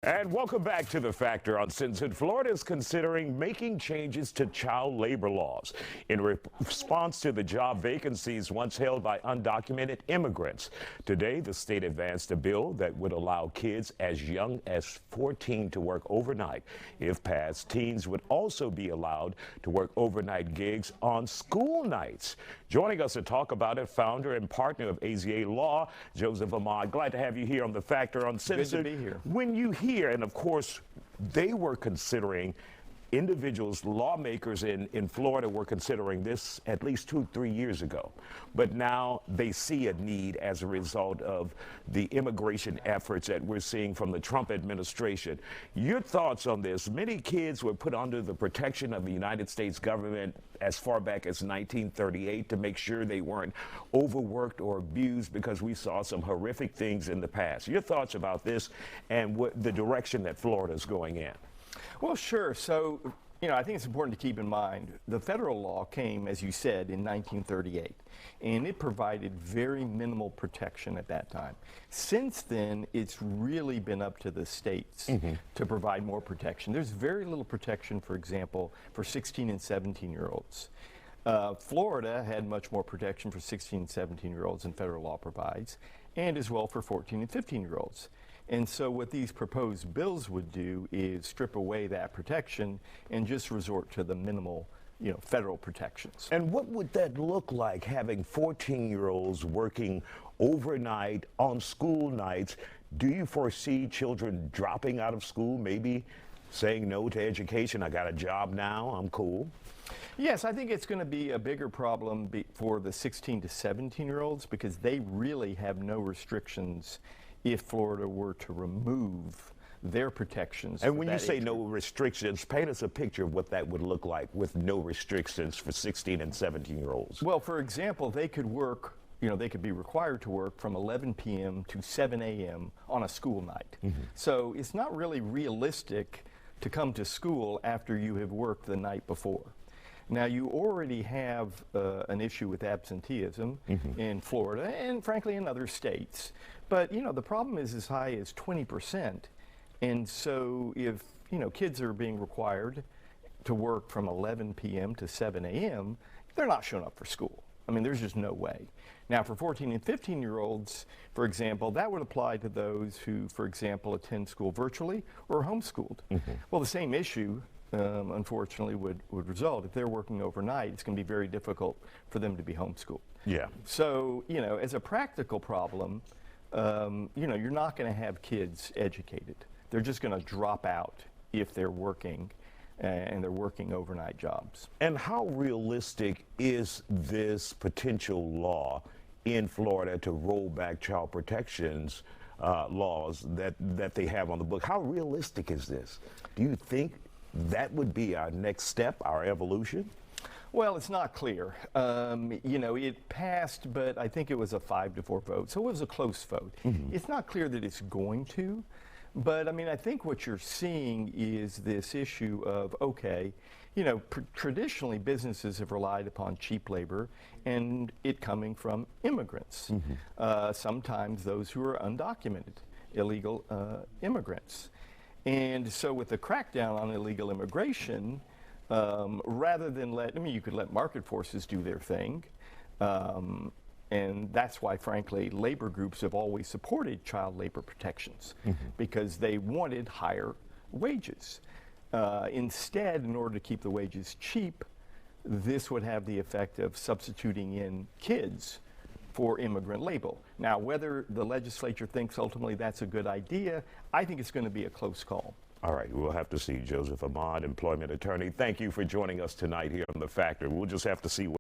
And welcome back to The Factor. Uncensored. Florida is considering making changes to child labor laws in response to the job vacancies once held by undocumented immigrants. Today, the state advanced a bill that would allow kids as young as 14 to work overnight. If passed, teens would also be allowed to work overnight gigs on school nights. Joining us to talk about it, founder and partner of AZA Law, Joseph Ahmad. Glad to have you here on The Factor Uncensored. Good to be here. When you hear, and of course, they were considering, individuals, lawmakers in Florida were considering this at least 2-3 years ago. But now they see a need as a result of the immigration efforts that we're seeing from the Trump administration. Your thoughts on this? Many kids were put under the protection of the United States government as far back as 1938 to make sure they weren't overworked or abused, because we saw some horrific things in the past. Your thoughts about this and what the direction that Florida is going in? Well, sure. So, I think it's important to keep in mind the federal law came, as you said, in 1938, and it provided very minimal protection at that time. Since then, it's really been up to the states to provide more protection. There's very little protection, for example, for 16 and 17-year-olds. Florida had much more protection for 16 and 17-year-olds than federal law provides, and as well for 14 and 15-year-olds. And so what these proposed bills would do is strip away that protection and just resort to the minimal, federal protections. And what would that look like, having 14-year-olds working overnight on school nights? Do you foresee children dropping out of school, maybe saying no to education? I got a job now, I'm cool. Yes, I think it's going to be a bigger problem for the 16 to 17-year-olds because they really have no restrictions if Florida were to remove their protections. And when you say no restrictions, paint us a picture of what that would look like with no restrictions for 16 and 17-year-olds. Well, for example, they could work, they could be required to work from 11 p.m. to 7 a.m. on a school night. So it's not really realistic to come to school after you have worked the night before. Now, you already have an issue with absenteeism in Florida and, frankly, in other states. But, the problem is as high as 20%. And so if, kids are being required to work from 11 p.m. to 7 a.m., they're not showing up for school. I mean, there's just no way. Now, for 14 and 15-year-olds, for example, that would apply to those who, for example, attend school virtually or homeschooled. Well, the same issue unfortunately would result. If they're working overnight, it's going to be very difficult for them to be homeschooled. Yeah. So, as a practical problem, you're not going to have kids educated. They're just going to drop out if they're working and they're working overnight jobs. And how realistic is this potential law in Florida to roll back child protections laws that they have on the book? How realistic is this? Do you think that would be our next step, our evolution? Well, it's not clear. It passed, but I think it was a 5-4 vote, so it was a close vote. It's not clear that it's going to, but I think what you're seeing is this issue of, traditionally businesses have relied upon cheap labor and it coming from immigrants, sometimes those who are undocumented, illegal immigrants. And so with the crackdown on illegal immigration, rather than you could let market forces do their thing, and that's why, frankly, labor groups have always supported child labor protections, because they wanted higher wages. Instead, in order to keep the wages cheap, this would have the effect of substituting in kids for immigrant labor. Now, whether the legislature thinks ultimately that's a good idea, I think it's going to be a close call. All right, we'll have to see. Joseph Ahmad, employment attorney, thank you for joining us tonight here on The Factor. We'll just have to see what